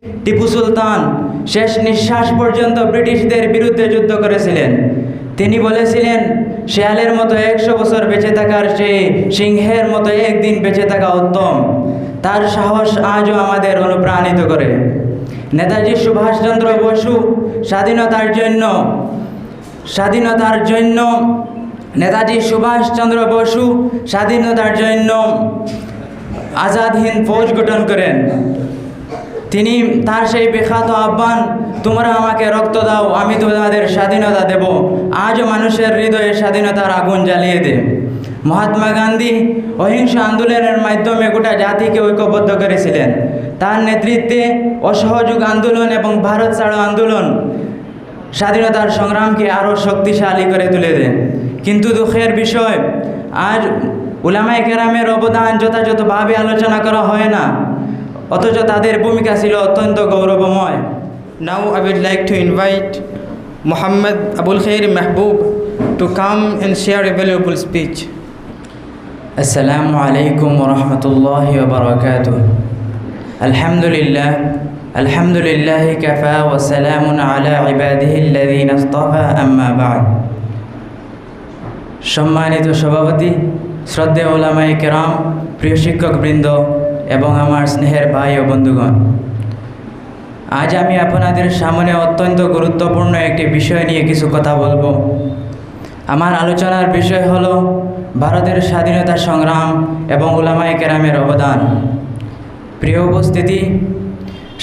টিপু সুলতান শেষ নিঃশ্বাস পর্যন্ত ব্রিটিশদের বিরুদ্ধে যুদ্ধ করেছিলেন। তিনি বলেছিলেন, শেয়ালের মতো 100 বছর বেঁচে থাকার চেয়ে সিংহের মতো একদিন বেঁচে থাকা উত্তম। তার সাহস আজও আমাদের অনুপ্রাণিত করে। নেতাজি সুভাষচন্দ্র বসু নেতাজি সুভাষচন্দ্র বসু স্বাধীনতার জন্য আজাদ হিন্দ ফৌজ গঠন করেন। তিনি তার সেই বিখ্যাত আহ্বান, তোমরা আমাকে রক্ত দাও, আমি তোমাদের স্বাধীনতা দেব, আজও মানুষের হৃদয়ে স্বাধীনতার আগুন জ্বালিয়ে দেয়। মহাত্মা গান্ধী অহিংস আন্দোলনের মাধ্যমে গোটা জাতিকে ঐক্যবদ্ধ করেছিলেন। তার নেতৃত্বে অসহযোগ আন্দোলন এবং ভারত ছাড়ো আন্দোলন স্বাধীনতার সংগ্রামকে আরও শক্তিশালী করে তুলে দেয়। কিন্তু দুঃখের বিষয়, আজ উলামায়ে কেরামের অবদান যথাযথভাবে আলোচনা করা হয় না, অথচ তাদের ভূমিকা ছিল অত্যন্ত গৌরবময়। Now I would like to invite Muhammad Abul Khair Mahbub to come and share a valuable speech. Assalamu alaikum wa rahmatullahi wa barakatuh. Alhamdulillahi kafa wa salamun ala ibadihi alladhina istafa, amma ba'd. সম্মানিত সভাপতি, শ্রদ্ধেয় উলামায়ে কেরাম, প্রিয় শিক্ষকবৃন্দ এবং আমার স্নেহের ভাই ও বন্ধুগণ, আজ আমি আপনাদের সামনে অত্যন্ত গুরুত্বপূর্ণ একটি বিষয় নিয়ে কিছু কথা বলবো। আমার আলোচনার বিষয় হলো ভারতের স্বাধীনতা সংগ্রাম এবং উলামায়ে কেরামের অবদান। প্রিয় উপস্থিতি,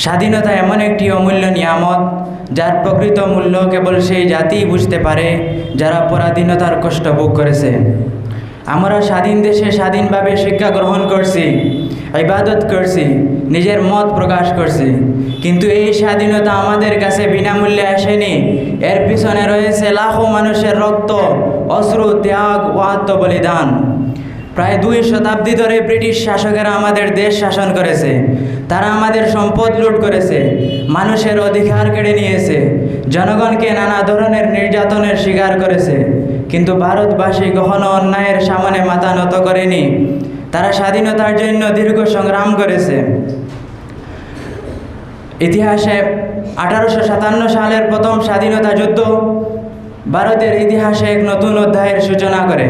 স্বাধীনতা এমন একটি অমূল্য নিয়ামত যার প্রকৃত মূল্য কেবল সেই জাতিই বুঝতে পারে যারা পরাধীনতার কষ্ট ভোগ করেছে। আমরা স্বাধীন দেশে স্বাধীনভাবে শিক্ষা গ্রহণ করছি, ইবাদত করছি, নিজের মত প্রকাশ করছি, কিন্তু এই স্বাধীনতা আমাদের কাছে বিনামূল্যে আসেনি। এর পিছনে রয়েছে লাখো মানুষের রক্ত, অশ্রু, ত্যাগ ও আত্মবলিদান। প্রায় 2 শতাব্দী ধরে ব্রিটিশ শাসকেরা আমাদের দেশ শাসন করেছে। তারা আমাদের সম্পদ লুট করেছে, মানুষের অধিকার কেড়ে নিয়েছে, জনগণকে নানা ধরনের নির্যাতনের শিকার করেছে। কিন্তু ভারতবাসী কখনো অন্যায়ের সামনে মাথা নত করেনি। তারা স্বাধীনতার জন্য দীর্ঘ সংগ্রাম করেছে। ইতিহাসে 1857 সালের প্রথম স্বাধীনতা যুদ্ধ ভারতের ইতিহাসে এক নতুন অধ্যায়ের সূচনা করে।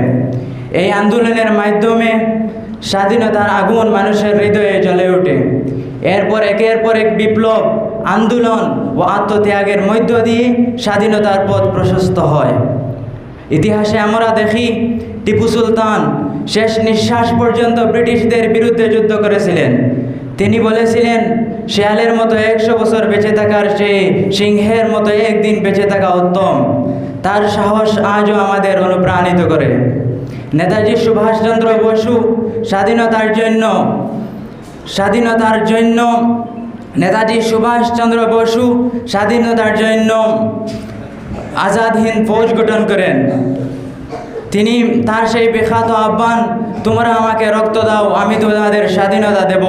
এই আন্দোলনের মাধ্যমে স্বাধীনতার আগুন মানুষের হৃদয়ে জ্বলে ওঠে। এরপর একের পর এক বিপ্লব, আন্দোলন ও আত্মত্যাগের মধ্য দিয়ে স্বাধীনতার পথ প্রশস্ত হয়। ইতিহাসে আমরা দেখি, টিপু সুলতান শেষ নিঃশ্বাস পর্যন্ত ব্রিটিশদের বিরুদ্ধে যুদ্ধ করেছিলেন। তিনি বলেছিলেন, শেয়ালের মতো 100 বছর বেঁচে থাকার চেয়ে সিংহের মতো একদিন বেঁচে থাকা উত্তম। তার সাহস আজও আমাদের অনুপ্রাণিত করে। নেতাজি সুভাষচন্দ্র বসু স্বাধীনতার জন্য আজাদ হিন্দ ফৌজ গঠন করেন। তিনি তার সেই বিখ্যাত আহ্বান, তোমরা আমাকে রক্ত দাও, আমি তোমাদের স্বাধীনতা দেব,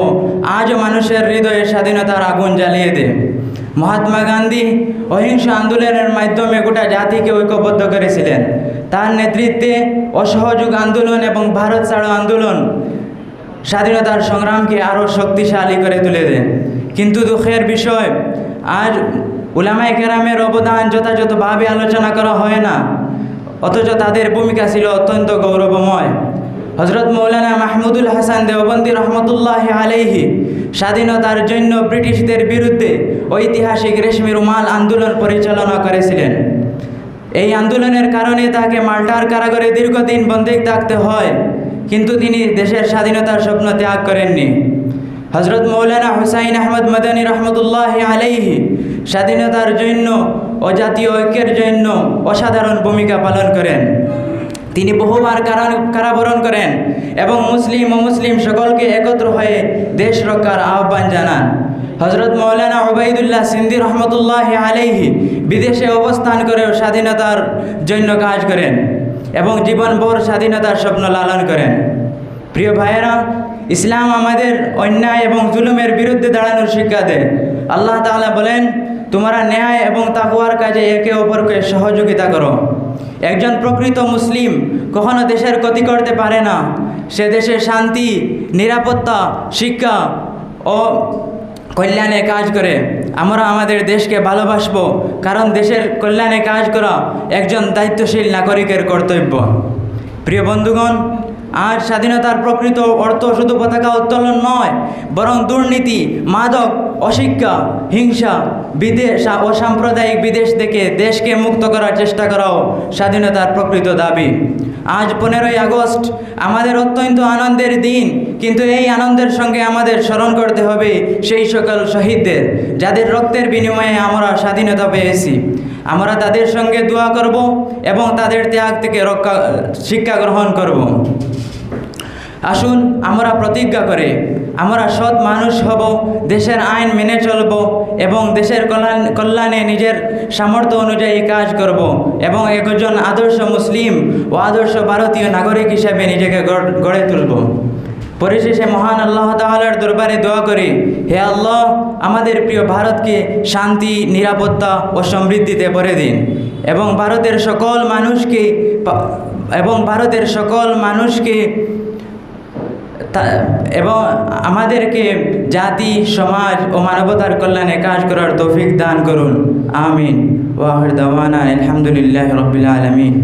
আজও মানুষের হৃদয়ে স্বাধীনতার আগুন জ্বালিয়ে দেয়। মহাত্মা গান্ধী অহিংস আন্দোলনের মাধ্যমে গোটা জাতিকে ঐক্যবদ্ধ করেছিলেন। তার নেতৃত্বে অসহযোগ আন্দোলন এবং ভারত ছাড়ো আন্দোলন স্বাধীনতার সংগ্রামকে আরও শক্তিশালী করে তুলে দেয়। কিন্তু দুঃখের বিষয়, আজ উলামায়ে কেরামের অবদান যথাযথভাবে আলোচনা করা হয় না, অথচ তাদের ভূমিকা ছিল অত্যন্ত গৌরবময়। হযরত মৌলানা মাহমুদুল হাসান দেওবন্দি রহমতুল্লাহি আলাইহি স্বাধীনতার জন্য ব্রিটিশদের বিরুদ্ধে ঐতিহাসিক রেশমি রুমাল আন্দোলন পরিচালনা করেছিলেন। এই আন্দোলনের কারণে তাকে মাল্টার কারাগারে দীর্ঘদিন বন্দী থাকতে হয়, কিন্তু তিনি দেশের স্বাধীনতার স্বপ্ন ত্যাগ করেননি। হযরত মৌলানা হুসাইন আহমদ মদনী রহমতুল্লাহি আলাইহি স্বাধীনতার জন্য ও জাতীয় ঐক্যের জন্য অসাধারণ ভূমিকা পালন করেন। তিনি বহুবার কারাবরণ করেন এবং মুসলিম সকলকে একত্র হয়ে দেশ রক্ষার আহ্বান জানান। হযরত মৌলানা উবাইদুল্লাহ সিন্ধি রহমতুল্লাহি আলাইহি বিদেশে অবস্থান করেও স্বাধীনতার জন্য কাজ করেন এবং জীবনভর স্বাধীনতার স্বপ্ন লালন করেন। প্রিয় ভাইয়েরা, ইসলাম আমাদের অন্যায় এবং জুলুমের বিরুদ্ধে দাঁড়ানোর শিক্ষা দেয়। আল্লাহ তাআলা বলেন, তোমরা ন্যায় এবং তাকওয়ার কাজে একে অপরকে সহযোগিতা করো। একজন প্রকৃত মুসলিম কখনো দেশের ক্ষতি করতে পারে না। সে দেশে শান্তি, নিরাপত্তা, শিক্ষা ও কল্যাণে কাজ করে আমরা আমাদের দেশকে ভালোবাসবো, কারণ দেশের কল্যাণে কাজ করা একজন দায়িত্বশীল নাগরিকের কর্তব্য। প্রিয় বন্ধুগণ, আজ স্বাধীনতার প্রকৃত অর্থ শুধু পতাকা উত্তোলন নয়, বরং দুর্নীতি, মাদক, অশিক্ষা, হিংসা, বিদেশ ও সাম্প্রদায়িক বিদেশ থেকে দেশকে মুক্ত করার চেষ্টা করাও স্বাধীনতার প্রকৃত দাবি। আজ 15ই আগস্ট আমাদের অত্যন্ত আনন্দের দিন, কিন্তু এই আনন্দের সঙ্গে আমাদের স্মরণ করতে হবে সেই সকল শহীদদের, যাদের রক্তের বিনিময়ে আমরা স্বাধীনতা পেয়েছি। আমরা তাদের সঙ্গে দোয়া করব এবং তাদের ত্যাগ থেকে শিক্ষা গ্রহণ করব। আসুন আমরা প্রতিজ্ঞা করে আমরা সৎ মানুষ হব, দেশের আইন মেনে চলব এবং দেশের কল্যাণে নিজের সামর্থ্য অনুযায়ী কাজ করব এবং একজন আদর্শ মুসলিম ও আদর্শ ভারতীয় নাগরিক হিসেবে নিজেকে গড়ে তুলব। পরিশেষে মহান আল্লাহ তাআলার দরবারে দোয়া করি, হে আল্লাহ, আমাদের প্রিয় ভারতকে শান্তি, নিরাপত্তা ও সমৃদ্ধিতে ভরে দিন এবং ভারতের সকল মানুষকে এবং আমাদেরকে জাতি, সমাজ ও মানবতার কল্যাণে কাজ করার তৌফিক দান করুন। আমিন। ওয়া আখির দাওয়ানা আলহামদুলিল্লাহি রাব্বিল আলামিন।